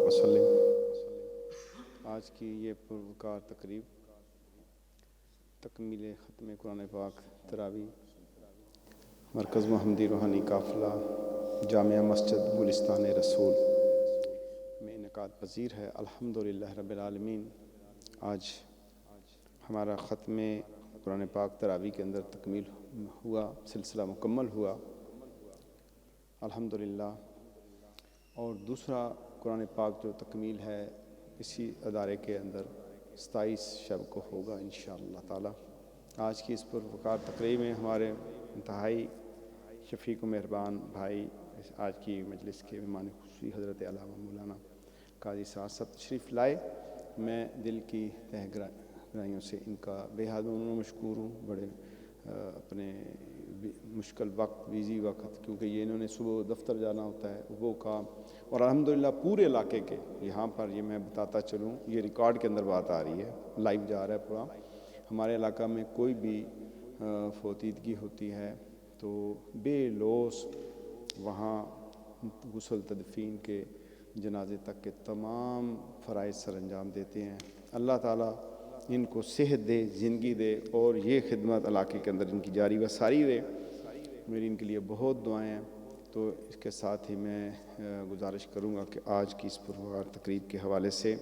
وسلم۔ آج کی یہ پروکار تقریب تکمیل ختم قرآن پاک تراویح مرکز محمدی روحانی قافلہ جامعہ مسجد گلستان رسول میں انعقاد پذیر ہے۔ الحمدللہ رب العالمین۔ آج ہمارا ختم قرآن پاک تراویح کے اندر تکمیل ہوا، سلسلہ مکمل ہوا الحمدللہ۔ اور دوسرا قرآن پاک جو تکمیل ہے اسی ادارے کے اندر 27 شب کو ہوگا انشاءاللہ تعالی۔ آج کی اس پروکار تقریب میں ہمارے انتہائی شفیق و مہربان بھائی آج کی مجلس کے مہمان خصوصی حضرت علامہ مولانا قاضی صاحب سب تشریف لائے۔ میں دل کی تہ گہرائیوں سے ان کا بے حد مشکور ہوں۔ بڑے اپنے مشکل وقت بیزی وقت، کیونکہ یہ انہوں نے صبح دفتر جانا ہوتا ہے وہ کام، اور الحمدللہ پورے علاقے کے یہاں پر یہ میں بتاتا چلوں، یہ ریکارڈ کے اندر بات آ رہی ہے، لائیو جا رہا ہے پورا۔ ہمارے علاقہ میں کوئی بھی فوتیدگی ہوتی ہے تو بے لوث وہاں غسل تدفین کے جنازے تک کے تمام فرائض سر انجام دیتے ہیں۔ اللہ تعالیٰ ان کو صحت دے، زندگی دے، اور یہ خدمت علاقے کے اندر ان کی جاری و ساری رہے۔ میری ان کے لیے بہت دعائیں ہیں۔ تو اس کے ساتھ ہی میں گزارش کروں گا کہ آج کی اس پروکار تقریب کے حوالے سے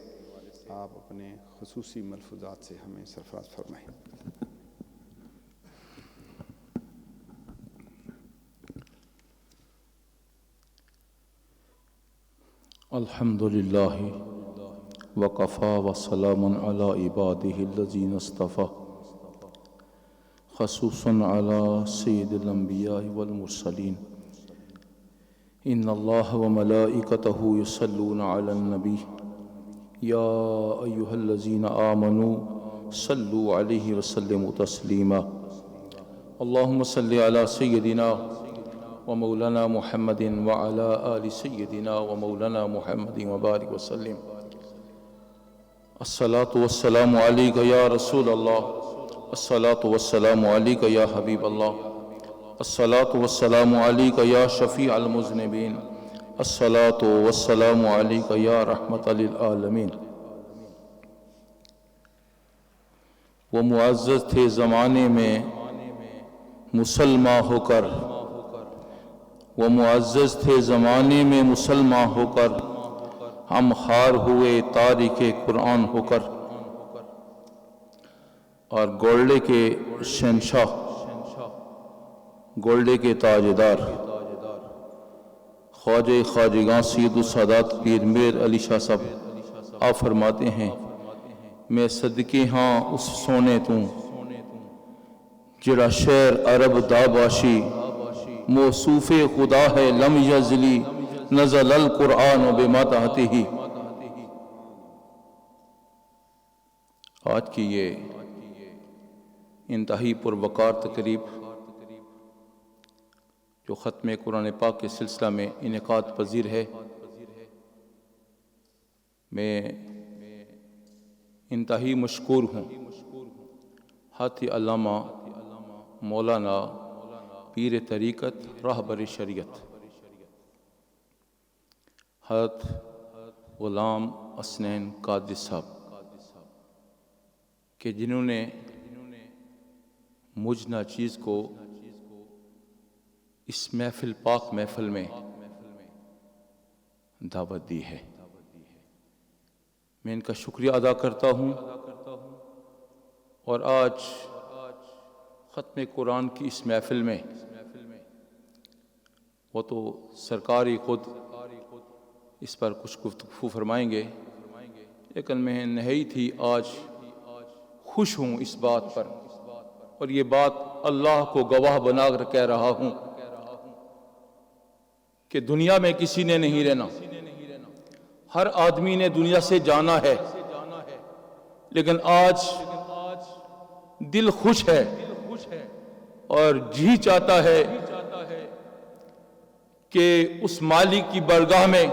آپ اپنے خصوصی ملفوظات سے ہمیں سرفراز فرمائیں۔ الحمدللہ وقفا وسلام علی عبادہ الذین اصطفیٰ خصوصا علی سید الانبیاء والمرسلین ان اللہ وملائکتہ یصلون علی النبی یا ایہا الذین آمنوا صلوا علیہ وسلموا تسلیما اللہم صلی علی سیدنا ومولانا محمد وعلى آل سيدنا ومولانا محمد وبارك وسلم الصلاة والسلام عليك يا رسول الله الصلاة والسلام عليك يا حبيب الله الصلاة والسلام عليك يا شفيع المذنبين الصلاة والسلام عليك يا رحمة للعالمين۔ وہ معزز تھے زمانے میں مسلمان ہو کر، وہ معزز تھے زمانے میں مسلمان ہو کر، ہم خار ہوئے تاریخ قرآن ہو کر، اور گولڈے کے شہنشاہ، گولڈے کے تاجدار خواجہ خواجگاں سید السادات پیر میر علی شاہ صاحب آپ فرماتے ہیں، میں صدقے ہاں اس سونے توں جڑا شہر عرب دا باشی موصوف خدا ہے لم یزلی نزل القرآن بمدحتہ۔ آج کی یہ انتہائی پروقار تقریب جو ختم قرآن پاک کے سلسلہ میں انعقاد پذیر ہے، میں انتہائی مشکور ہوں ہاتھی علامہ مولانا پیر طریقت راہبر شریعت حضرت غلام حسنین قادری صاحب کہ جنہوں نے مجھ ناچیز کو اس محفل پاک محفل میں دعوت دی ہے۔ میں ان کا شکریہ ادا کرتا ہوں، اور آج ختم قرآن کی اس محفل میں وہ تو سرکار ہی خود اس پر کچھ گفتگو فرمائیں گے، لیکن میں نہایت ہی آج خوش ہوں اس بات پر، اور یہ بات اللہ کو گواہ بنا کر کہہ رہا ہوں کہ دنیا میں کسی نے نہیں رہنا، ہر آدمی نے دنیا سے جانا ہے، لیکن آج دل خوش ہے اور جی چاہتا ہے کہ اس مالک کی بارگاہ میں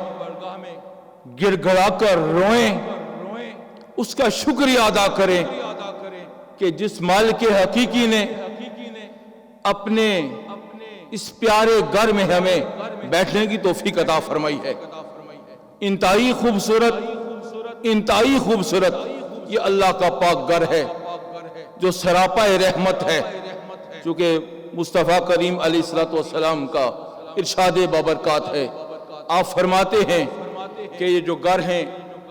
گر گڑا کر روئیں، اس کا شکریہ ادا کریں کہ جس مالک حقیقی نے اپنے اس پیارے گھر میں ہمیں بیٹھنے کی توفیق عطا فرمائی ہے۔ انتہائی خوبصورت، انتہائی خوبصورت یہ اللہ کا پاک گھر ہے جو سراپا رحمت ہے، چونکہ مصطفیٰ کریم علیہ السلام کا ارشاد بابرکات ہے. آپ فرماتے ہیں کہ یہ جو گھر ہیں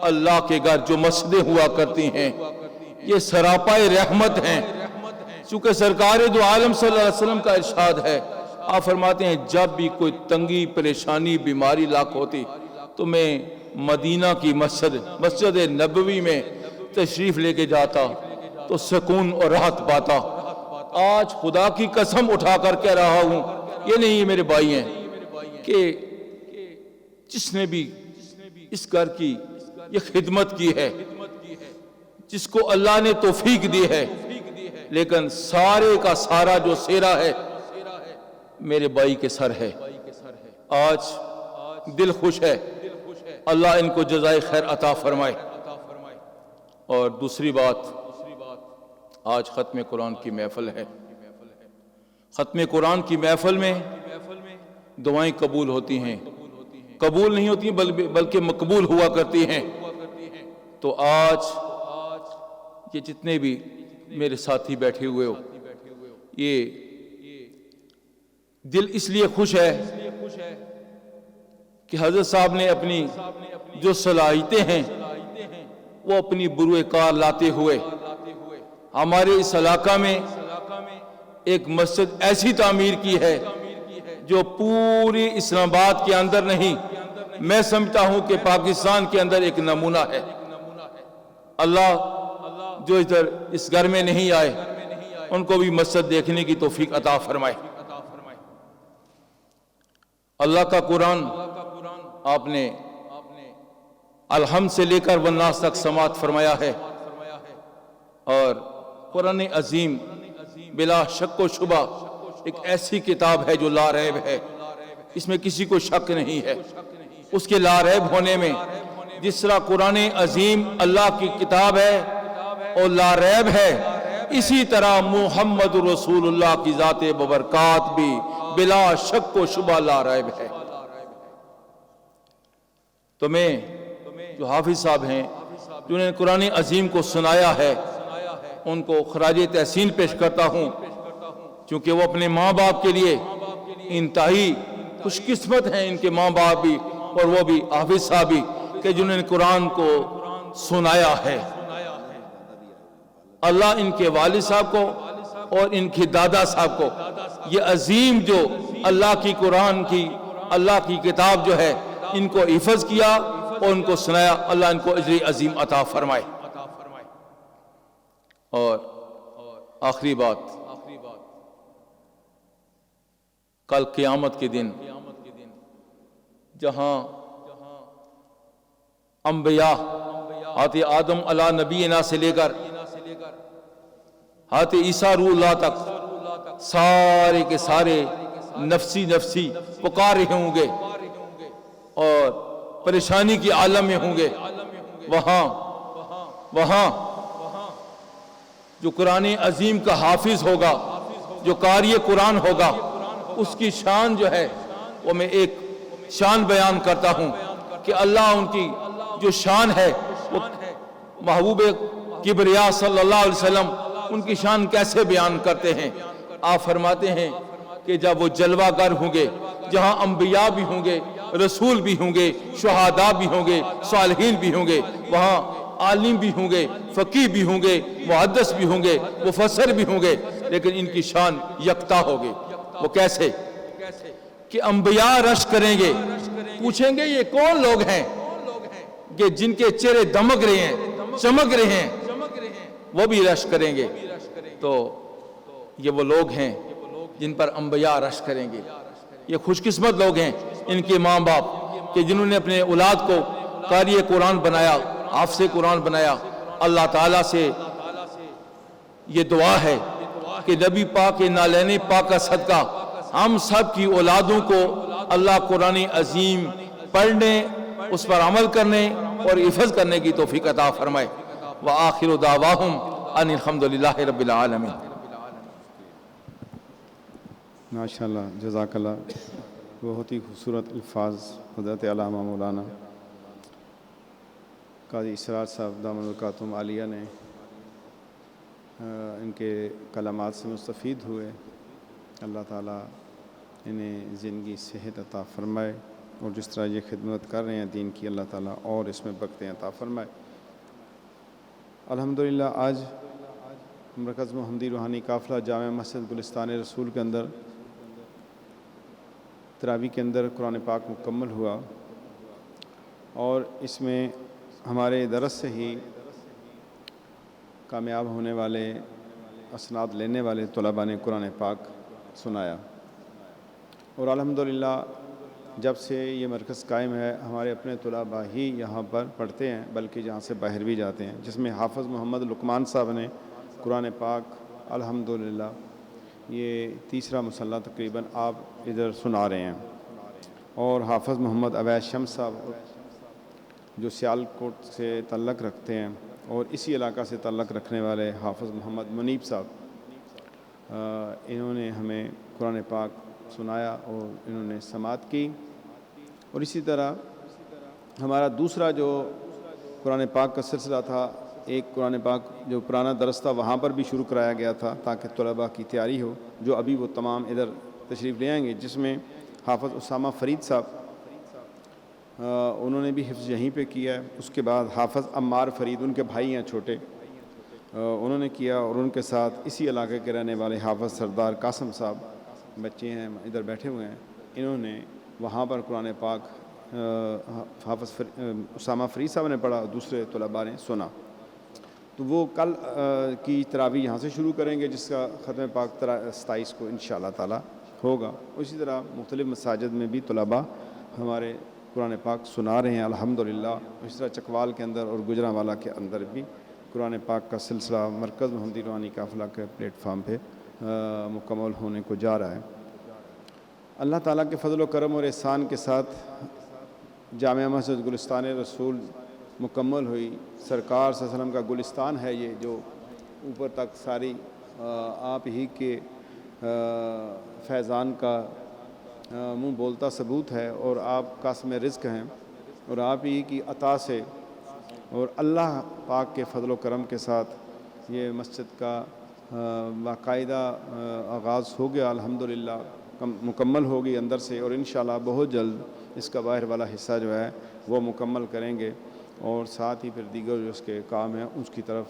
اللہ کے گھر، جو مسجدیں ہوا کرتی ہیں یہ سراپا رحمت ہیں. چونکہ سرکار دو عالم صلی اللہ علیہ وسلم کا ارشاد ہے، آپ فرماتے ہیں جب بھی کوئی تنگی، پریشانی، بیماری لاحق ہوتی تو میں مدینہ کی مسجد نبوی میں تشریف لے کے جاتا تو سکون اور راحت پاتا. آج خدا کی قسم اٹھا کر کہہ رہا ہوں، یہ نہیں یہ میرے بھائی ہیں، کہ جس نے بھی اس گھر کی یہ خدمت کی ہے، جس کو اللہ نے توفیق دی ہے، لیکن سارے کا سارا جو سیرا ہے میرے بھائی کے سر ہے. آج دل خوش ہے، اللہ ان کو جزائے خیر عطا فرمائے. اور دوسری بات، آج ختم قرآن کی محفل ہے. ختم قرآن کی محفل میں دعائیں قبول ہوتی ہیں، قبول نہیں ہوتی بلکہ مقبول ہوا کرتی ہیں. تو آج یہ جتنے بھی میرے ساتھی بیٹھے ہوئے ہو، یہ دل اس لیے خوش ہے کہ حضرت صاحب نے اپنی جو صلاحیتیں ہیں وہ اپنی بروئے کار لاتے ہوئے ہمارے اس علاقہ میں ایک مسجد ایسی تعمیر کی ہے جو پوری اسلام آباد کے اندر نہیں، میں سمجھتا ہوں کہ پاکستان کے اندر ایک نمونہ ہے. اللہ جو ادھر اس گھر میں نہیں آئے ان کو بھی مسجد دیکھنے کی توفیق عطا فرمائے. اللہ کا قرآن آپ نے الحمد سے لے کر والناس تک سماعت فرمایا ہے، اور قرآن عظیم بلا شک و شبہ ایک ایسی کتاب ہے جو لا ریب ہے، اس میں کسی کو شک نہیں ہے. اس کے لا ریب ہونے میں جس طرح قرآن عظیم اللہ کی کتاب ہے اور لا ریب ہے، اسی طرح محمد رسول اللہ کی ذات ببرکات بھی بلا شک و شبہ لا ریب ہے. تو میں جو حافظ صاحب ہیں جنہوں نے قرآن عظیم کو سنایا ہے ان کو خراج تحسین پیش کرتا ہوں، چونکہ وہ اپنے ماں باپ کے لیے انتہائی خوش قسمت ہیں، ان کے ماں باپ بھی اور وہ بھی حافظ صاحب بھی، کہ جنہوں نے قرآن کو سنایا ہے. اللہ ان کے والد صاحب کو اور ان کے دادا صاحب کو یہ عظیم جو اللہ کی قرآن کی اللہ کی کتاب جو ہے ان کو حفظ کیا اور ان کو سنایا، اللہ ان کو اجر عظیم عطا فرمائے. اور آخری بات، کل قیامت کے دن جہاں انبیاء حضرت آدم علیہ نبینا سے لے کر حضرت عیسیٰ روح اللہ تک سارے کے سارے نفسی نفسی پکار رہے ہوں گے اور پریشانی کی عالم میں ہوں گے، وہاں جو قرآن عظیم کا حافظ ہوگا، جو قاری قرآن ہوگا، اس کی شان جو ہے وہ میں ایک شان بیان کرتا ہوں کہ اللہ ان کی جو شان ہے وہ محبوب کبریا صلی اللہ علیہ وسلم ان کی شان کیسے بیان کرتے ہیں. آپ فرماتے ہیں کہ جب وہ جلوہ گر ہوں گے، جہاں انبیاء بھی ہوں گے، رسول بھی ہوں گے، شہداء بھی ہوں گے، صالحین بھی ہوں گے، وہاں عالم بھی ہوں گے، فقیہ بھی ہوں گے، محدث بھی ہوں گے، مفسر بھی ہوں گے، لیکن ان کی شان یکتا ہوگی. وہ کیسے؟ کہ انبیاء رش کریں گے، پوچھیں گے یہ کون لوگ ہیں کہ جن کے چہرے دمک رہے ہیں، چمک رہے ہیں، وہ بھی رش کریں گے. تو یہ وہ لوگ ہیں جن پر انبیاء رش کریں گے. یہ خوش قسمت لوگ ہیں ان کے ماں باپ کہ جنہوں نے اپنے اولاد کو قاری قرآن بنایا، حافظ قرآن بنایا. اللہ تعالیٰ سے یہ دعا ہے کہ نبی پاک کے نالین پاک کا صدقہ ہم سب کی اولادوں کو اللہ قرآن عظیم پڑھنے، اس پر عمل کرنے اور حفظ کرنے کی توفیق عطا فرمائے. وآخر دعواہم ان الحمدللہ رب العالمین. ماشاءاللہ، جزاک اللہ. بہت ہی خوبصورت الفاظ حضرت علامہ مولانا قاضی اسرار صاحب دامن البرکاتہم عالیہ نے ان کے کلمات سے مستفید ہوئے. اللہ تعالیٰ انہیں زندگی صحت عطا فرمائے اور جس طرح یہ خدمت کر رہے ہیں دین کی، اللہ تعالیٰ اور اس میں برکتیں عطا فرمائے. الحمدللہ آج مرکز محمدی روحانی قافلہ جامع مسجد گلستان رسول کے اندر تراویح کے اندر قرآن پاک مکمل ہوا، اور اس میں ہمارے درس سے ہی کامیاب ہونے والے، اسناد لینے والے طلباء نے قرآن پاک سنایا. اور الحمدللہ جب سے یہ مرکز قائم ہے ہمارے اپنے طلباء ہی یہاں پر پڑھتے ہیں، بلکہ یہاں سے باہر بھی جاتے ہیں، جس میں حافظ محمد لقمان صاحب نے قرآن پاک الحمدللہ یہ تیسرا مصلح تقریباً آپ ادھر سنا رہے ہیں. اور حافظ محمد اویس شمس صاحب جو سیالکوٹ سے تعلق رکھتے ہیں، اور اسی علاقہ سے تعلق رکھنے والے حافظ محمد منیب صاحب، انہوں نے ہمیں قرآن پاک سنایا اور انہوں نے سماعت کی. اور اسی طرح ہمارا دوسرا جو قرآن پاک کا سلسلہ تھا، ایک قرآن پاک جو پرانا درس تھا وہاں پر بھی شروع کرایا گیا تھا تاکہ طلباء کی تیاری ہو، جو ابھی وہ تمام ادھر تشریف لے آئیں گے، جس میں حافظ اسامہ فرید صاحب انہوں نے بھی حفظ یہیں پہ کیا ہے. اس کے بعد حافظ عمار فرید، ان کے بھائی ہیں چھوٹے، انہوں نے کیا. اور ان کے ساتھ اسی علاقے کے رہنے والے حافظ سردار قاسم صاحب، بچے ہیں ادھر بیٹھے ہوئے ہیں، انہوں نے وہاں پر قرآن پاک حافظ اسامہ فرید صاحب نے پڑھا، دوسرے طلباء نے سنا. تو وہ کل کی تراویح یہاں سے شروع کریں گے، جس کا ختم پاک 27 کو انشاءاللہ تعالی ہوگا. اسی طرح مختلف مساجد میں بھی طلباء ہمارے قرآن پاک سنا رہے ہیں الحمدللہ. اس طرح چکوال کے اندر اور گجرانوالہ کے اندر بھی قرآن پاک کا سلسلہ مرکز محمدی روحانی قافلہ کے پلیٹ فارم پہ مکمل ہونے کو جا رہا ہے. اللہ تعالیٰ کے فضل و کرم اور احسان کے ساتھ جامع مسجد گلستان رسول مکمل ہوئی. سرکار صلی اللہ علیہ وسلم کا گلستان ہے یہ، جو اوپر تک ساری آپ ہی کے فیضان کا منہ بولتا ثبوت ہے، اور آپ قاسم رزق ہیں، اور آپ ہی کی عطا سے اور اللہ پاک کے فضل و کرم کے ساتھ یہ مسجد کا باقاعدہ آغاز ہو گیا الحمدللہ، مکمل ہوگی اندر سے. اور انشاءاللہ بہت جلد اس کا باہر والا حصہ جو ہے وہ مکمل کریں گے، اور ساتھ ہی پھر دیگر جو اس کے کام ہیں اس کی طرف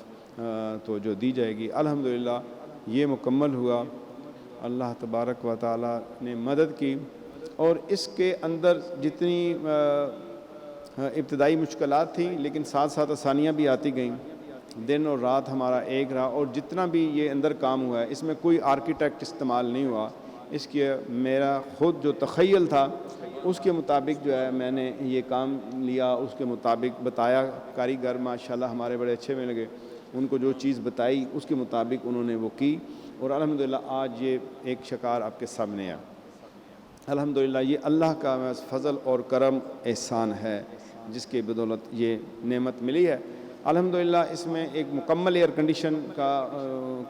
توجہ دی جائے گی. الحمدللہ یہ مکمل ہوا. اللہ تبارک و تعالی نے مدد کی، اور اس کے اندر جتنی ابتدائی مشکلات تھیں لیکن ساتھ ساتھ آسانیاں بھی آتی گئیں. دن اور رات ہمارا ایک رہا، اور جتنا بھی یہ اندر کام ہوا ہے اس میں کوئی آرکیٹیکٹ استعمال نہیں ہوا. اس کے میرا خود جو تخیل تھا اس کے مطابق جو ہے میں نے یہ کام لیا، اس کے مطابق بتایا. کاریگر ماشاءاللہ ہمارے بڑے اچھے میں لگے، ان کو جو چیز بتائی اس کے مطابق انہوں نے وہ کی، اور الحمدللہ آج یہ ایک شکار آپ کے سامنے ہے. الحمدللہ یہ اللہ کا فضل اور کرم احسان ہے جس کے بدولت یہ نعمت ملی ہے. الحمدللہ اس میں ایک مکمل ایئر کنڈیشن کا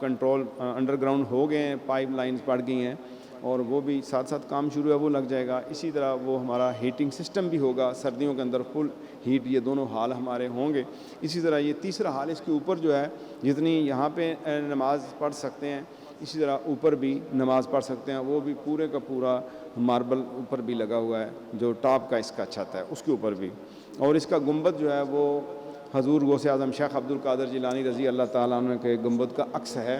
کنٹرول انڈر گراؤنڈ ہو گئے ہیں، پائپ لائنز پڑ گئی ہیں، اور وہ بھی ساتھ ساتھ کام شروع ہے، وہ لگ جائے گا. اسی طرح وہ ہمارا ہیٹنگ سسٹم بھی ہوگا، سردیوں کے اندر فل ہیٹ، یہ دونوں حال ہمارے ہوں گے. اسی طرح یہ تیسرا حال اس کے اوپر جو ہے، جتنی یہاں پہ نماز پڑھ سکتے ہیں اسی طرح اوپر بھی نماز پڑھ سکتے ہیں. وہ بھی پورے کا پورا ماربل اوپر بھی لگا ہوا ہے، جو ٹاپ کا اس کا چھت ہے اس کے اوپر بھی. اور اس کا گنبد جو ہے وہ حضور غوث اعظم شیخ عبد القادر جیلانی رضی اللہ تعالیٰ عنہ کے گنبد کا عکس ہے،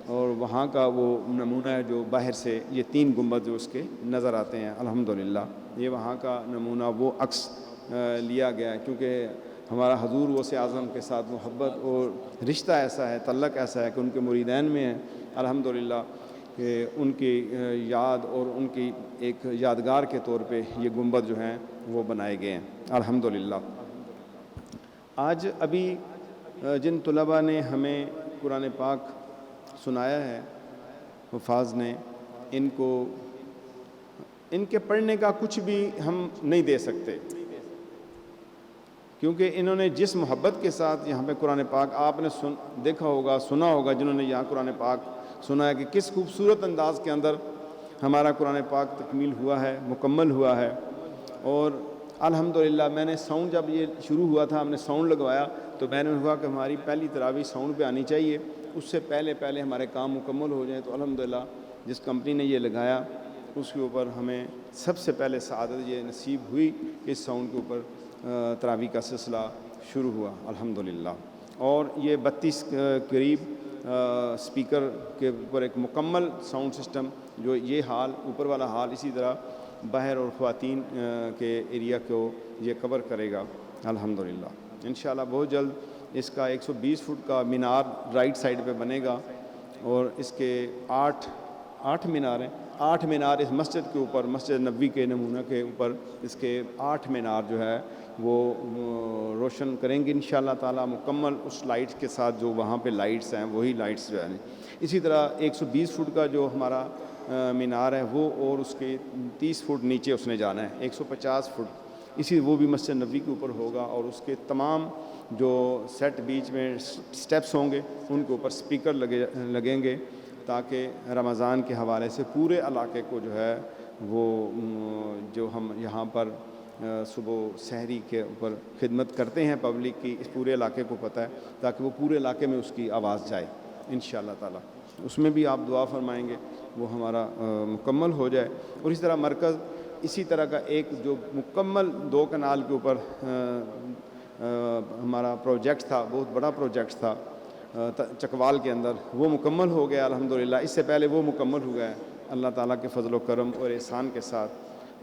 اور وہاں کا وہ نمونہ ہے جو باہر سے یہ 3 گنبد جو اس کے نظر آتے ہیں. الحمدللہ یہ وہاں کا نمونہ وہ عکس لیا گیا ہے، کیونکہ ہمارا حضور غوث اعظم کے ساتھ محبت اور رشتہ ایسا ہے، تعلق ایسا ہے کہ ان کے مریدین میں ہیں الحمدللہ، کہ ان کی یاد اور ان کی ایک یادگار کے طور پہ یہ گنبد جو ہیں وہ بنائے گئے ہیں الحمدللہ. آج ابھی جن طلباء نے ہمیں قرآن پاک سنایا ہے حفاظ نے، ان کے پڑھنے کا کچھ بھی ہم نہیں دے سکتے، کیونکہ انہوں نے جس محبت کے ساتھ یہاں پہ قرآن پاک آپ نے دیکھا ہوگا، سنا ہوگا، جنہوں نے یہاں قرآن پاک سنا ہے کہ کس خوبصورت انداز کے اندر ہمارا قرآن پاک تکمیل ہوا ہے، مکمل ہوا ہے. اور الحمدللہ میں نے ساؤنڈ جب یہ شروع ہوا تھا ہم نے ساؤنڈ لگوایا تو میں نے کہا کہ ہماری پہلی تراویح ساؤنڈ پہ آنی چاہیے، اس سے پہلے ہمارے کام مکمل ہو جائیں۔ تو الحمدللہ جس کمپنی نے یہ لگایا اس کے اوپر ہمیں سب سے پہلے سعادت یہ نصیب ہوئی کہ اس ساؤنڈ کے اوپر تراویح کا سلسلہ شروع ہوا الحمدللہ۔ اور یہ 32 قریب سپیکر کے اوپر ایک مکمل ساؤنڈ سسٹم، جو یہ ہال اوپر والا ہال اسی طرح باہر اور خواتین کے ایریا کو یہ کور کرے گا الحمدللہ۔ انشاءاللہ بہت جلد اس کا 120 فٹ کا مینار رائٹ سائڈ پہ بنے گا، اور اس کے 8 مینار ہیں۔ 8 مینار اس مسجد کے اوپر، مسجد نبوی کے نمونہ کے اوپر اس کے 8 مینار جو ہے وہ روشن کریں گے انشاءاللہ تعالی مکمل اس لائٹس کے ساتھ، جو وہاں پہ لائٹس ہیں وہی لائٹس جو ہیں۔ اسی طرح 120 فٹ کا جو ہمارا مینار ہے وہ، اور اس کے 30 فٹ نیچے اس نے جانا ہے 150 فٹ، وہ بھی مسجد نبوی کے اوپر ہوگا، اور اس کے تمام جو سیٹ بیچ میں سٹیپس ہوں گے ان کے اوپر سپیکر لگیں گے، تاکہ رمضان کے حوالے سے پورے علاقے کو جو ہے وہ، جو ہم یہاں پر صبح سحری کے اوپر خدمت کرتے ہیں پبلک کی، اس پورے علاقے کو پتہ ہے، تاکہ وہ پورے علاقے میں اس کی آواز جائے انشاءاللہ تعالی۔ اس میں بھی آپ دعا فرمائیں گے وہ ہمارا مکمل ہو جائے۔ اور اسی طرح مرکز اسی طرح کا ایک جو مکمل 2 کنال کے اوپر ہمارا پروجیکٹ تھا، بہت بڑا پروجیکٹ تھا چکوال کے اندر، وہ مکمل ہو گیا الحمدللہ۔ اس سے پہلے وہ مکمل ہوا ہے اللہ تعالیٰ کے فضل و کرم اور احسان کے ساتھ،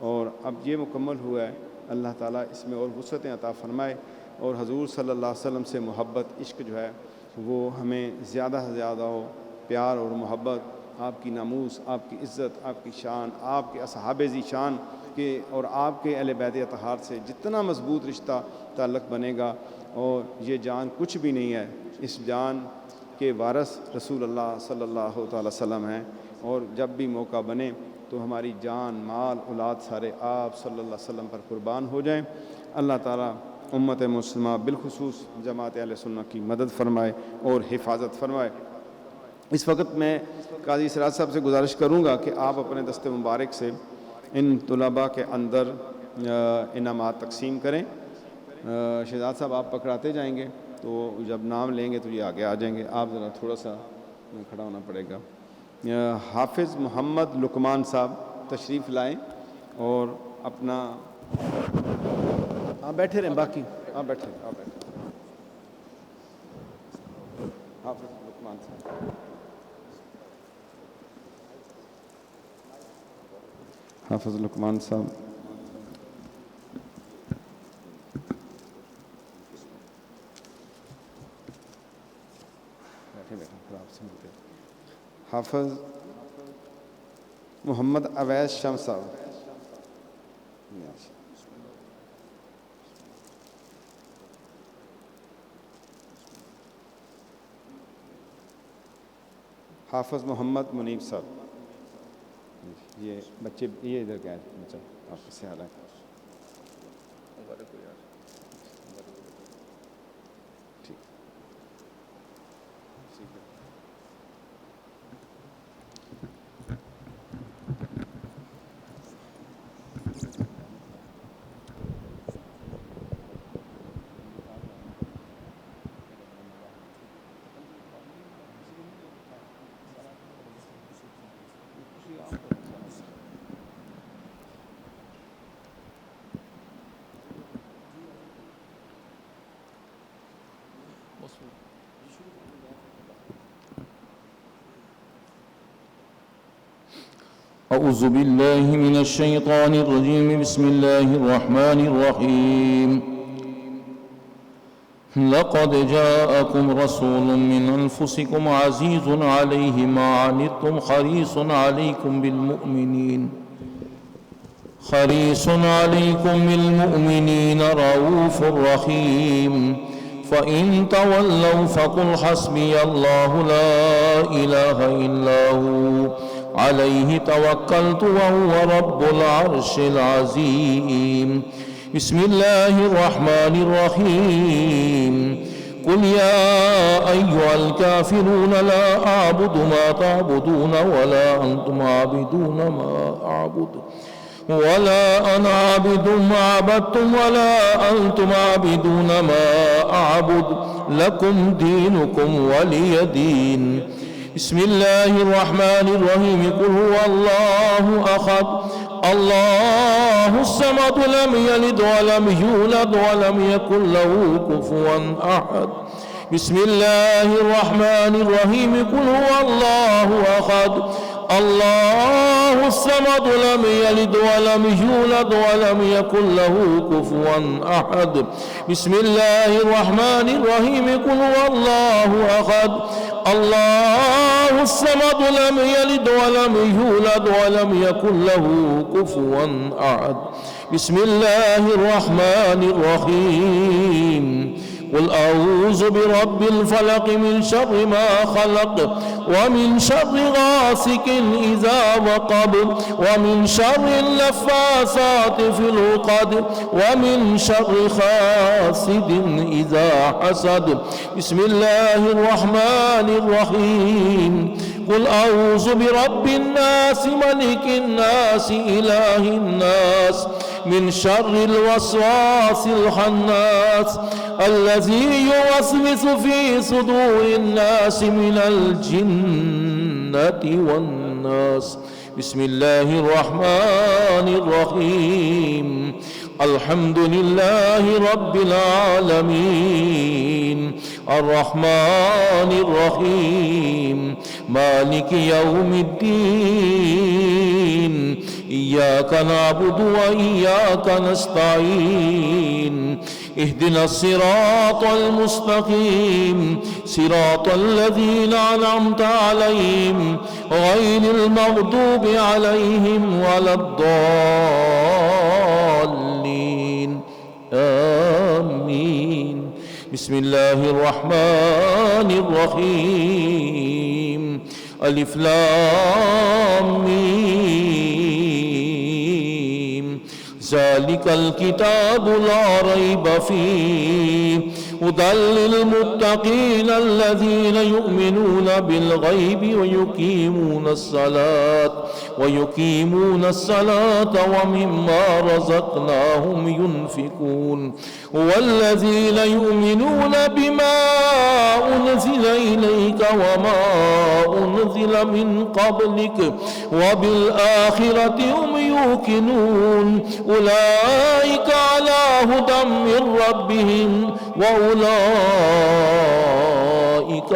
اور اب یہ مکمل ہوا ہے۔ اللہ تعالیٰ اس میں اور وسعتیں عطا فرمائے، اور حضور صلی اللہ علیہ وسلم سے محبت عشق جو ہے وہ ہمیں زیادہ سے زیادہ ہو، پیار اور محبت، آپ کی ناموس، آپ کی عزت، آپ کی شان، آپ کے اصحاب ذی شان کے اور آپ کے اہل بیت اطہار سے جتنا مضبوط رشتہ تعلق بنے گا، اور یہ جان کچھ بھی نہیں ہے، اس جان کے وارث رسول اللہ صلی اللہ تعالی وسلم ہیں، اور جب بھی موقع بنے تو ہماری جان، مال، اولاد سارے آپ صلی اللہ علیہ وسلم پر قربان ہو جائیں۔ اللہ تعالیٰ امت مسلمہ بالخصوص جماعت اہل سنت کی مدد فرمائے اور حفاظت فرمائے۔ اس وقت میں قاضی سراج صاحب سے گزارش کروں گا کہ آپ اپنے دست مبارک سے ان طلباء کے اندر انعامات تقسیم کریں۔ شہزاد صاحب آپ پکڑاتے جائیں گے، تو جب نام لیں گے تو یہ آگے آ جائیں گے، آپ ذرا تھوڑا سا کھڑا ہونا پڑے گا۔ حافظ محمد لقمان صاحب تشریف لائیں اور اپنا آپ بیٹھے رہیں، باقی آپ بیٹھے حافظ لقمان صاحب، حافظ لقمان صاحب حافظ محمد اویس شمس صاحب، حافظ محمد منیب صاحب، یہ بچے یہ ادھر گئے بچہ آپ سے حال ہے۔ أعوذ بالله من الشيطان الرجيم، بسم الله الرحمن الرحيم. لقد جاءكم رسول من أنفسكم عزيز عليه ما عنتم حريص عليكم بالمؤمنين رؤوف رحيم. فإن تولوا فقل حسبي الله لا إله إلا هو عليه توكلت وهو رب العرش العظيم. بسم الله الرحمن الرحيم. قل يا أيها الكافرون لا أعبد ما تعبدون ولا أنتم عابدون ما أعبد ولا أنا عابد ما عبدتم ولا أنتم عابدون ما أعبد لكم دينكم ولي دين. بسم الله الرحمن الرحيم. قل هو الله أحد الله الصمد لم يلد ولم يولد ولم يكن له كفوا أحد. بسم الله الرحمن الرحيم. قل هو الله أحد الله الصمد لم يلد ولم يولد ولم يكن له كفوا أحد. بسم الله الرحمن الرحيم. قل هو الله أحد الله الصمد لم يلد ولم يولد ولم يكن له كفوا أحد. بسم الله الرحمن الرحيم. قل أعوذ برب الفلق من شر ما خلق ومن شر غاسق إذا وقب ومن شر النفاثات في العقد ومن شر حاسد إذا حسد. بسم الله الرحمن الرحيم. قل أعوذ برب الناس ملك الناس إله الناس من شر الوسواس الخناس الذي يوسوس في صدور الناس من الجنة والناس. بسم الله الرحمن الرحيم. الحمد لله رب العالمين الرحمن الرحيم مالك يوم الدين إياك نعبد وإياك نستعين اهدنا الصراط المستقيم صراط الذين أنعمت عليهم غير المغضوب عليهم ولا الضالين آمين. بسم الله الرحمن الرحيم. ألف لام ميم. ذلك الكتاب لا ريب فيه هدى للمتقين الذين يؤمنون بالغيب ويقيمون الصلاة ومما رزقناهم ينفقون والذين يؤمنون بما أنزل إليك وما أنزل من قبلك وبالآخرة هم يوقنون أولئك على هدى من ربهم وأولئك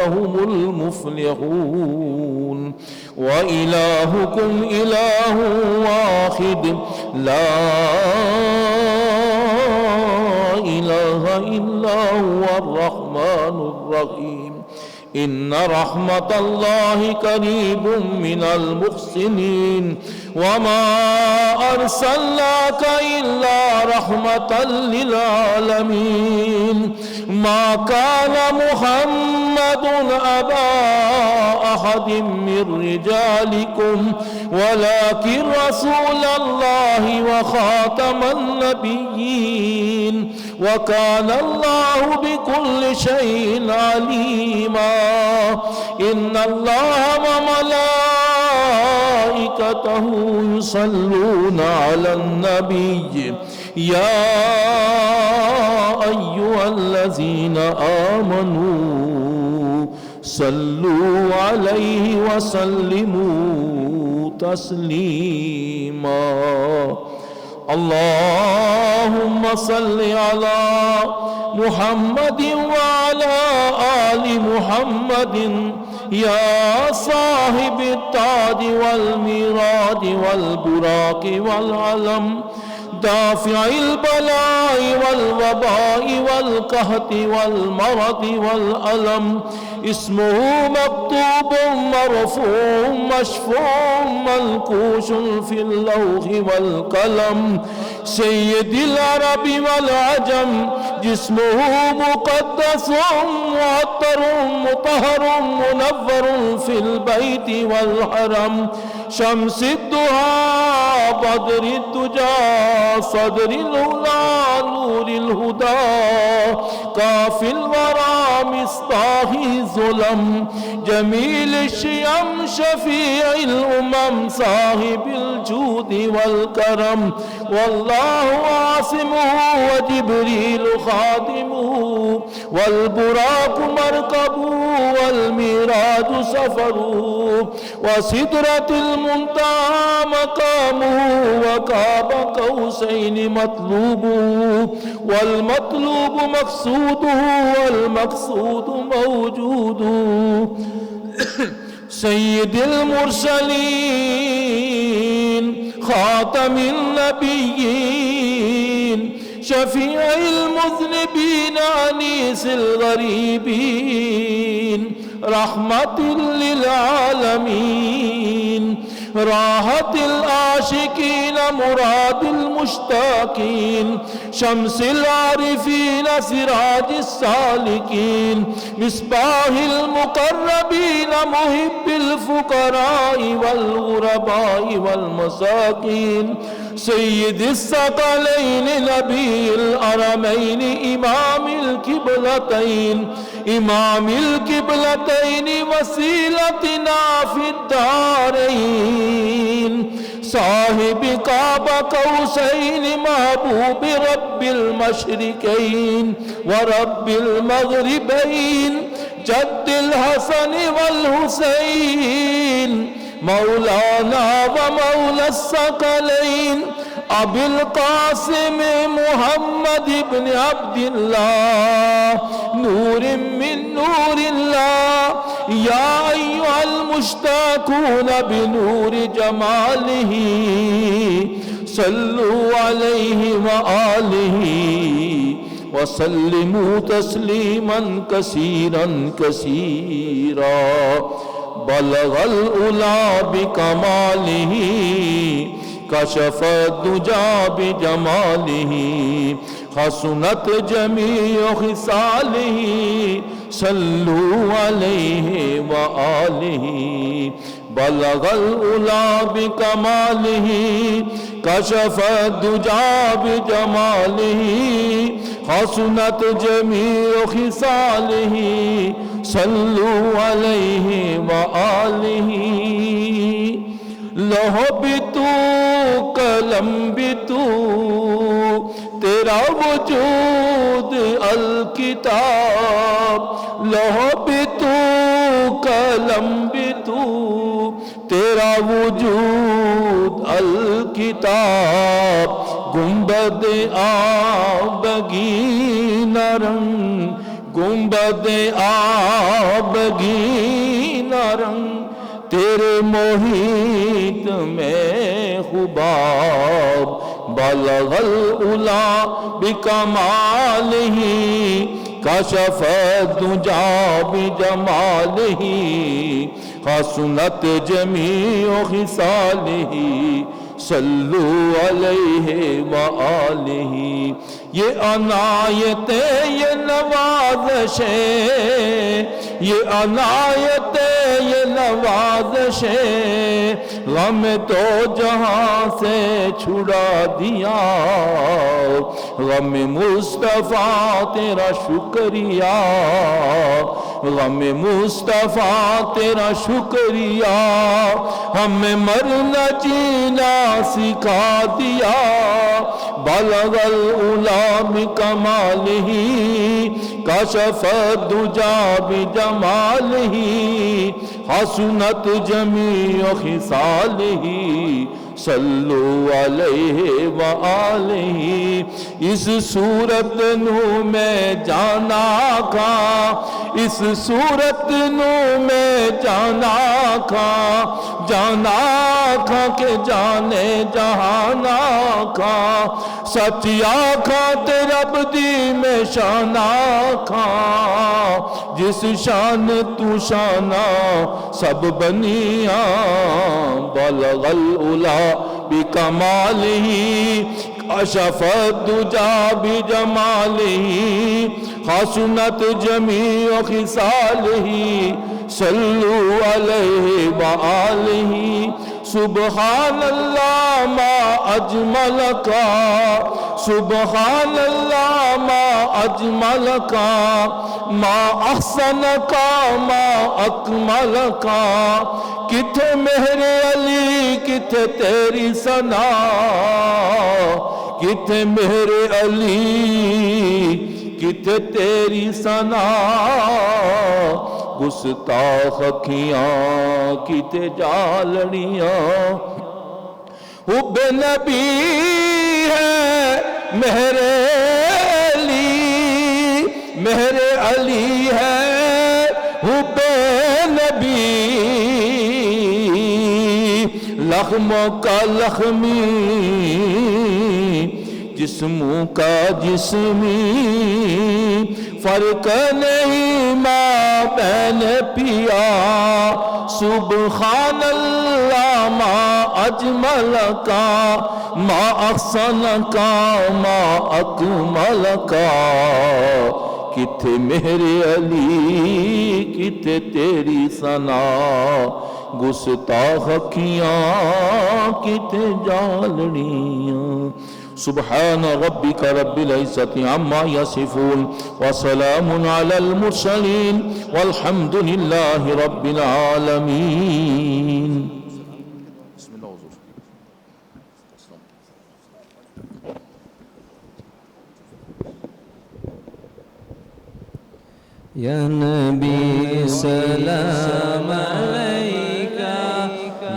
هم المفلحون. وإلهكم إله واحد لا إله إلا هو الرحمن الرحيم. إن رحمة الله قريب من المحسنين وما أرسلناك إلا رحمة للعالمين. ما كان محمد أبا أحد من رجالكم ولكن رسول الله وخاتم النبيين وكان الله بكل شيء عليما. إن الله وملائكته يصلون على النبي يا أيها الذين آمنوا صلوا عليه وسلموا تسليما. اللهم صل على محمد وعلى آل محمد يا صاحب التاج والميراد والبراق والعلم دافع البلاء والوباء والقحط والمرض والألم. اسمه مكتوب مرفوع مشفوع منقوش في اللوح والقلم. سيد العرب والعجم جسمه مقدس معطر مطهر منور في البيت والحرم. شمس الضحى بدر الدجى صدر الهدى نور الهدى كافي الورى مصباح ظلم جمیل الشیم شفیع الامم صاحب الجود والکرم واللہ عاصمہ وجبریل خادمہ والبراق مرکبہ والمیراج سفرہ وسدرۃ المنتہى مقامہ وقاب قوسین مطلوبہ والمطلوب مقصودہ والمقصود موجود سید المرسلین خاتم النبیین شفیع المذنبین انیس الغریبین رحمت للعالمین راحت العاشقین مراد المشتاقین شمس العارفین سراج السالکین مصباح المقربین محب الفقراء والغرباء والمساکین سید الثقلین نبی الحرمین امام القبلتین وسیلتنا فی الدارین صاحب قاب قوسین محبوب رب المشرقین ورب المغربین جد الحسن والحسین مولانا ومولا الثقلین ابی القاسم محمد ابن عبداللہ نور من نور اللہ یا ایہا المشتاقون بنور جمالہ صلو علیہ وآلہ وسلموا تسلیما کثیرا کثیرا بلغ العلا بکمالہ کشف الدجى بجمالہ حسنت جمیع خصالہ صلو علیہ وآلہ بلغ العلا بکمالہ کشف الدجى بجمالہ حسنت جمیع خصالہ صلو علیہ وآلہ لوح بھی تو قلم بھی تو تیرا وجود الکتاب لوح بھی تو قلم بھی تو تیرا وجود الکتاب گنبد آبگین رنگ گنبد آبگین رنگ تیرے محیط میں خباب بلغ العلا بکمالہ کشف الدجى بجمالہ حسنت جمیع خصالہ صلو علیہ وآلہ یہ عنایت یہ نوازش یہ عنایت یہ نوازش غم تو جہاں سے چھڑا دیا غم مصطفیٰ تیرا شکریہ غم مصطفیٰ تیرا شکریہ ہمیں مرنا جینا سکھا دیا بلغ العلا بکمالہ کشف الدجى بجمالہ حسنت جمیع خصالہ صلو علیہ وآلہ اس صورت نو میں جانا کھا اس صورت نو میں جانا کھا کہ جانے جہانا کھا سچی آکھا رب دی میں شانا کھا جس شان تو شانا سب بنیاں بلغ العلا بکمالہ کشف الدجى بجمالہ حسنت جمیع خصالہ صلو علیہ وآلہ سبحان اللہ ما اجمل کا سبحان اللہ ما اجمل کا ما احسن کا ما اکمل کا کتھے مہر علی کتھے تیری ثنا کتھے مہر علی کتھے تیری ثنا گستاخ اکھیاں کتھے جالڑیاں حب نبی ہے مہر علی مہر علی ہے حب نبی لخموں کا لخمی جسموں کا جسمی فرق نہیں ماں بہن پیا سبحان اللہ ما اجمل کا ما احسن کا ما اکمل کا کتھے مہر علی کتھے تیری ثنا گستاخ اکھیاں کتھے جالڑیاں سبحان ربک رب العزت عما یصفون وسلام علی المرسلین والحمد للہ رب العالمین بسم اللہ حضور یا نبی سلام علیکہ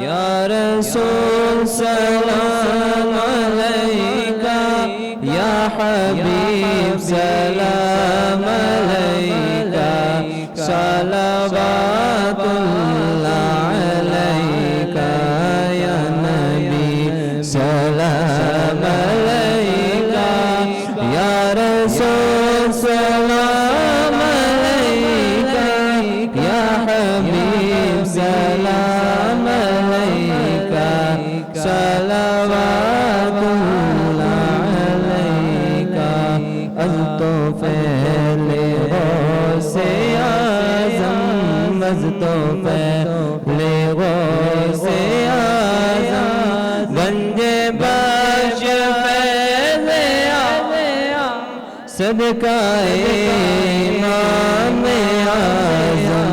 یا رسول سلام علیکہ یا حبیب سلام علیکہ صلوات اللہ علیکہ یا نبی سلام علیکہ یا رسول سلام علیکہ یا حبیب سلام علیکہ صلوات اللہ علیکہ از تو فعل غوث اعظم از تو فعل غوث اعظم گنج بخش فیض صدقہ امام اعظم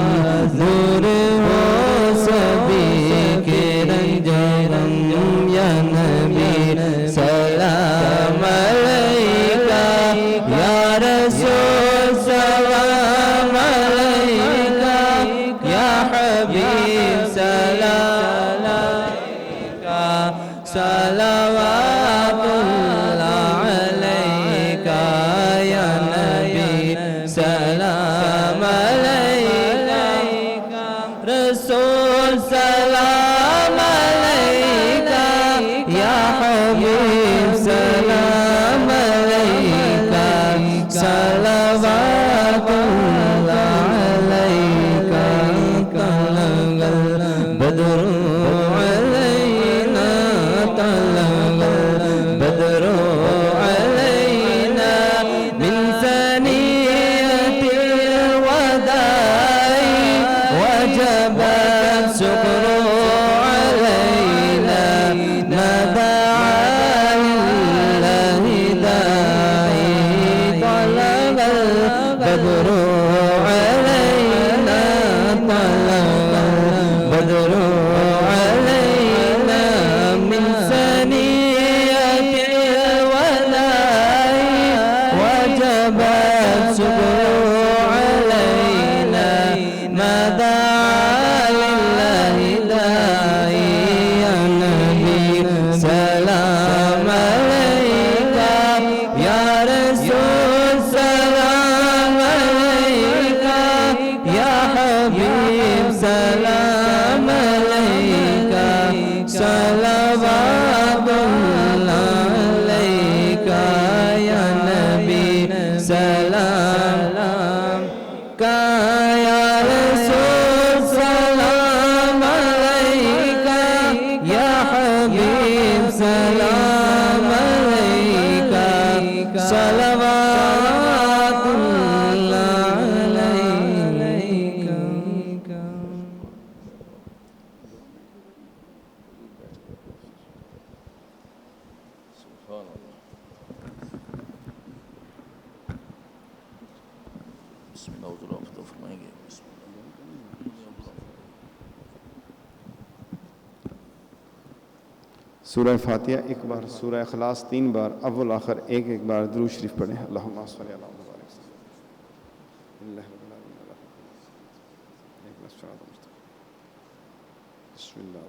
نور ہو سبھی کے رنج رنج یا نبی سلام علیکہ یا رسول سلام علیکہ یا حبیب سلام علیکہ صلوات اللہ علیکہ یا نبی سلام علیکہ رسول سلام علیکہ یا حبیب سلام علیکہ صلوات اللہ علیکہ طلع البدر علینا طلع البدر علینا من ثنیۃ الوداع وجب الشکر علینا ما دعا للہ داعی طلع البدر علینا طلع البدر علینا من ثنیۃ الوداع وجب الشکر علینا ما دعا للہ داعی یا نبی سلام علیکہ یا رسول سلام علیکہ یا حبیب سلام علیکہ صلوات اللہ علیکہ یا نبی سلام کا یا رسول سلام علیکہ یا حبیب سلام علیکہ صلوات اللہ علیکہ بسم اللہ حضور آپ تو فرمائیں گے بسم سورہ فاتحہ ایک بار، سورہ اخلاص 3 بار، اول آخر ایک ایک بار درود شریف پڑھیں۔ اللہم صلی علی محمد اللہ بسم اللہ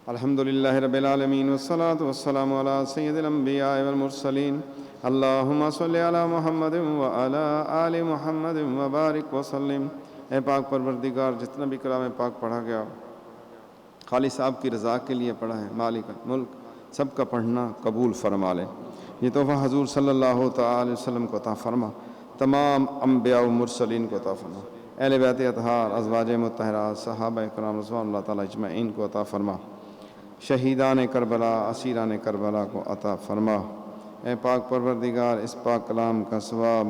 الحمد للہ رب العالمین والصلاة والسلام علی سید الانبیاء والمرسلین اللہم صلی علی محمد وعلی آل محمد وبارک وسلم۔ اے پاک پروردگار، جتنا بھی کلام پاک پڑھا گیا خالص آپ کی رضا کے لیے پڑھا ہے، مالک الملک سب کا پڑھنا قبول فرما لے۔ یہ تحفہ حضور صلی اللہ تعالی وسلم کو عطا فرما، تمام انبیاء و مرسلین کو عطا فرما، اہل بیت اطہار، ازواج مطہرات، صحابہ کرام رضوان اللہ تعالی اجمعین کو عطا فرما، شہیدان کربلا، اسیران کربلا کو عطا فرما۔ اے پاک پروردگار، اس پاک کلام کا ثواب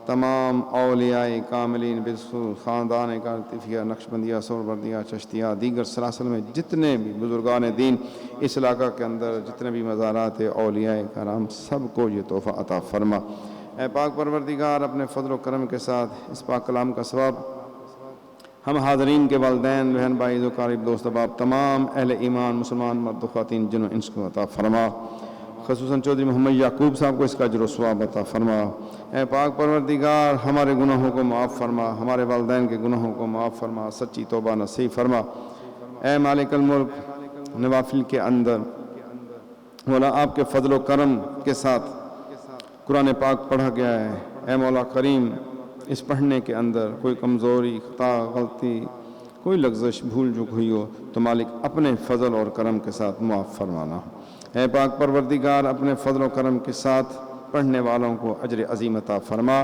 تمام اولیاء کاملین بالخصوص خاندان کارتفیہ، نقشبندیہ، سہروردیہ، چشتیہ، دیگر سلاسل میں جتنے بھی بزرگان دین اس علاقہ کے اندر جتنے بھی مزارات اولیاء کرام سب کو یہ تحفہ عطا فرما۔ اے پاک پروردگار، اپنے فضل و کرم کے ساتھ اس پاک کلام کا ثواب ہم حاضرین کے والدین، بہن بھائی، قریب دوست احباب، تمام اہل ایمان مسلمان مرد و خواتین جن و انس کو عطا فرما، خصوصاً چودھری محمد یعقوب صاحب کو اس کا اجر و ثواب عطا فرما۔ اے پاک پروردگار، ہمارے گناہوں کو معاف فرما، ہمارے والدین کے گناہوں کو معاف فرما، سچی توبہ نصیب فرما۔ اے مالک الملک، نوافل کے اندر مولا آپ کے فضل و کرم کے ساتھ قرآن پاک پڑھا گیا ہے، اے مولا کریم اس پڑھنے کے اندر کوئی کمزوری، خطا، غلطی، کوئی لغزش، بھول چوک ہوئی ہو تو مالک اپنے فضل اور کرم کے ساتھ معاف فرمانا۔ اے پاک پروردگار، اپنے فضل و کرم کے ساتھ پڑھنے والوں کو اجر عظیم عطا فرما،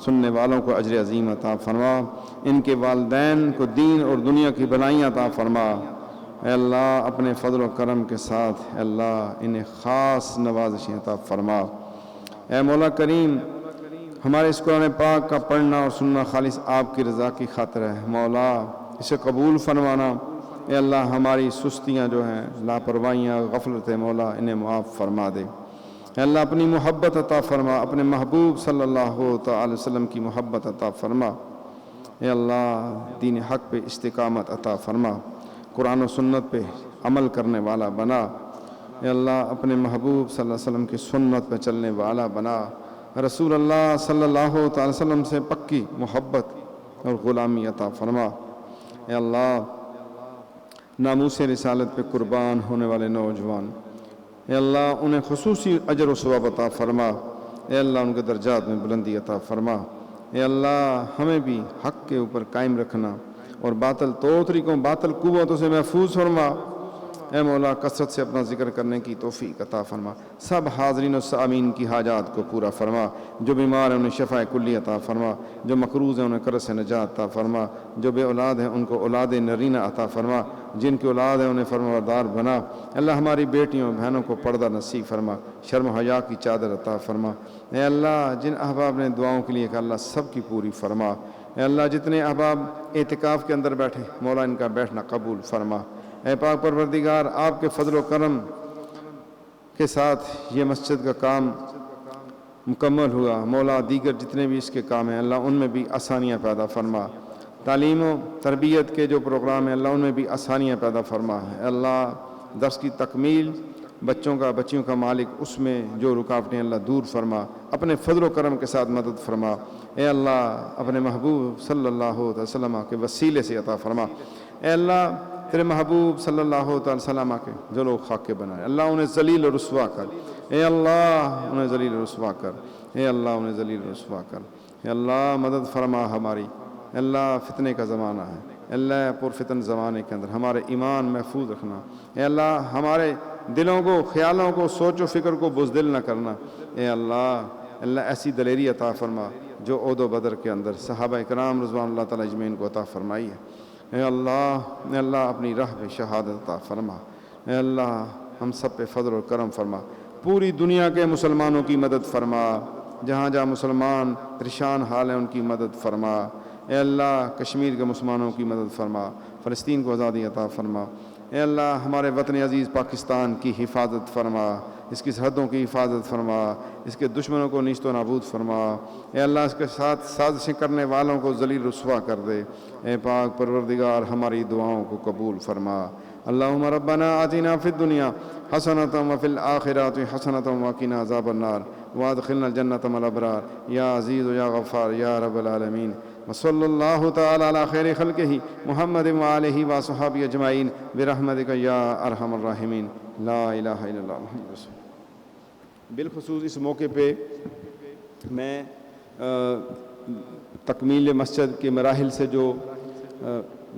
سننے والوں کو اجر عظیم عطا فرما، ان کے والدین کو دین اور دنیا کی بھلائیاں عطا فرما۔ اے اللہ، اپنے فضل و کرم کے ساتھ اے اللہ انہیں خاص نوازشیں عطا فرما۔ اے مولا کریم، ہمارے اس قرآن پاک کا پڑھنا اور سننا خالص آپ کی رضا کی خاطر ہے، مولا اسے قبول فرمانا۔ اے اللہ، ہماری سستیاں جو ہیں، لاپرواہیاں، غفلت، مولا انہیں معاف فرما دے۔ اے اللہ، اپنی محبت عطا فرما، اپنے محبوب صلی اللہ تعالی وسلم کی محبت عطا فرما۔ اے اللہ، دین حق پہ استقامت عطا فرما، قرآن و سنت پہ عمل کرنے والا بنا۔ اے اللہ، اپنے محبوب صلی اللہ علیہ وسلم کی سنت پہ چلنے والا بنا، رسول اللہ صلی اللہ تعالی وسلم سے پکی محبت اور غلامی عطا فرما۔ اے اللہ، ناموس رسالت پہ قربان ہونے والے نوجوان، اے اللہ انہیں خصوصی اجر و ثواب عطا فرما۔ اے اللہ، ان کے درجات میں بلندی عطا فرما۔ اے اللہ، ہمیں بھی حق کے اوپر قائم رکھنا اور باطل طور طریقوں، باطل قوتوں سے محفوظ فرما۔ اے مولا، کثرت سے اپنا ذکر کرنے کی توفیق عطا فرما، سب حاضرین و سامعین کی حاجات کو پورا فرما، جو بیمار ہیں انہیں شفا کلی عطا فرما، جو مقروض ہیں انہیں قرض سے نجات عطا فرما، جو بے اولاد ہیں ان کو اولاد نرینہ عطا فرما، جن کی اولاد ہیں انہیں فرمانبردار بنا۔ اللہ، ہماری بیٹیوں بہنوں کو پردہ نصیب فرما، شرم و حیا کی چادر عطا فرما۔ اے اللہ، جن احباب نے دعاؤں کے لیے کہ اللہ سب کی پوری فرما۔ اے اللہ، جتنے احباب اعتکاف کے اندر بیٹھے مولا ان کا بیٹھنا قبول فرما۔ اے پاک پروردگار، آپ کے فضل و کرم کے ساتھ یہ مسجد کا کام مکمل ہوا، مولا دیگر جتنے بھی اس کے کام ہیں اللہ ان میں بھی آسانیاں پیدا فرما۔ تعلیم و تربیت کے جو پروگرام ہیں اللہ ان میں بھی آسانیاں پیدا فرما۔ اے اللہ، درس کی تکمیل، بچیوں کا مالک اس میں جو رکاوٹیں اللہ دور فرما، اپنے فضل و کرم کے ساتھ مدد فرما۔ اے اللہ، اپنے محبوب صلی اللہ علیہ وسلم کے وسیلے سے عطا فرما۔ اے اللہ، تیرے محبوب صلی اللہ علیہ وسلم کے جلو خاک کے بنائے، اللہ انہیں ذلیل و رسوا کر۔ اے اللہ، انہیں ذلیل و رسوا کر۔ اے اللہ، انہیں ذلیل و رسوا کر۔ اے اللہ، مدد فرما ہماری۔ اے اللہ، فتنے کا زمانہ ہے، اے اللہ پرفتن زمانے کے اندر ہمارے ایمان محفوظ رکھنا۔ اے اللہ، ہمارے دلوں کو، خیالوں کو، سوچ و فکر کو بزدل نہ کرنا۔ اے اللہ ایسی دلیری عطا فرما جو عہد و بدر کے اندر صحابہ کرام رضوان اللہ تعالی اجمعین کو عطا فرمائی ہے۔ اے اللہ اپنی راہ پہ شہادت عطا فرما۔ اے اللہ، ہم سب پہ فضل و کرم فرما، پوری دنیا کے مسلمانوں کی مدد فرما، جہاں جہاں مسلمان پریشان حال ہیں ان کی مدد فرما۔ اے اللہ کشمیر کے مسلمانوں کی مدد فرما، فلسطین کو آزادی عطا فرما۔ اے اللہ ہمارے وطن عزیز پاکستان کی حفاظت فرما، اس کی سرحدوں کی حفاظت فرما، اس کے دشمنوں کو نیست و نابود فرما۔ اے اللہ اس کے ساتھ سازشیں کرنے والوں کو ذلیل رسوا کر دے۔ اے پاک پروردگار ہماری دعاؤں کو قبول فرما۔ اللہم ربنا آتنا فی الدنیا حسنۃ وفی الآخرۃ حسنۃ وقنا عذاب النار وادخلنا الجنۃ مع الابرار یا عزیز یا غفار یا رب العالمین۔ وصلی اللہ تعالی علی خیر خلقہ محمد وآلہ وصحبہ اجمعین برحمتک یا ارحم الراحمین۔ لا الہ الا اللہ محمد رسول اللہ۔ بالخصوص اس موقع پہ میں تکمیل مسجد کے مراحل سے جو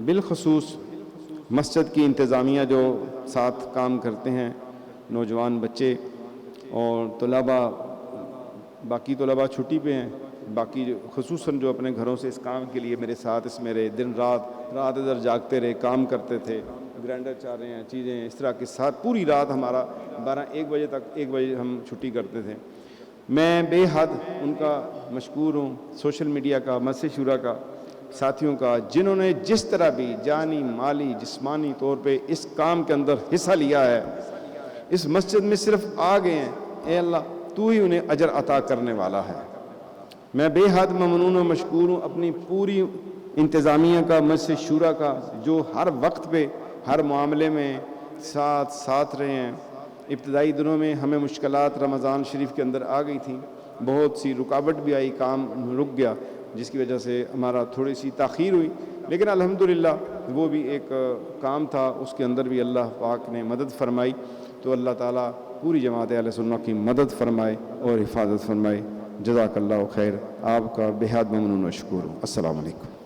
بالخصوص مسجد کی انتظامیہ جو ساتھ کام کرتے ہیں، نوجوان بچے اور طلباء، باقی طلباء چھٹی پہ ہیں، باقی خصوصاً جو اپنے گھروں سے اس کام کے لیے میرے ساتھ اس میرے دن رات ادھر جاگتے رہے، کام کرتے تھے، گرائنڈر چاہ رہے ہیں، چیزیں اس طرح کے ساتھ پوری رات ہمارا 1 بجے تک 1 بجے ہم چھٹی کرتے تھے۔ میں بے حد ان کا مشکور ہوں، سوشل میڈیا کا، مسجد شورا کا، ساتھیوں کا، جنہوں نے جس طرح بھی جانی مالی جسمانی طور پہ اس کام کے اندر حصہ لیا ہے، اس مسجد میں صرف آ گئے ہیں۔ اے اللہ تو ہی انہیں اجر عطا کرنے والا ہے۔ میں بے حد ممنون و مشکور ہوں اپنی پوری انتظامیہ کا، مسجد شورا کا، جو ہر وقت پہ ہر معاملے میں ساتھ رہے ہیں۔ ابتدائی دنوں میں ہمیں مشکلات رمضان شریف کے اندر آ گئی تھیں، بہت سی رکاوٹ بھی آئی، کام رک گیا، جس کی وجہ سے ہمارا تھوڑی سی تاخیر ہوئی، لیکن الحمدللہ وہ بھی ایک کام تھا، اس کے اندر بھی اللہ پاک نے مدد فرمائی۔ تو اللہ تعالیٰ پوری جماعت اہل سنت کی مدد فرمائے اور حفاظت فرمائے۔ جزاک اللہ خیر۔ آپ کا بے حد ممنون و مشکور ہوں۔ السلام علیکم۔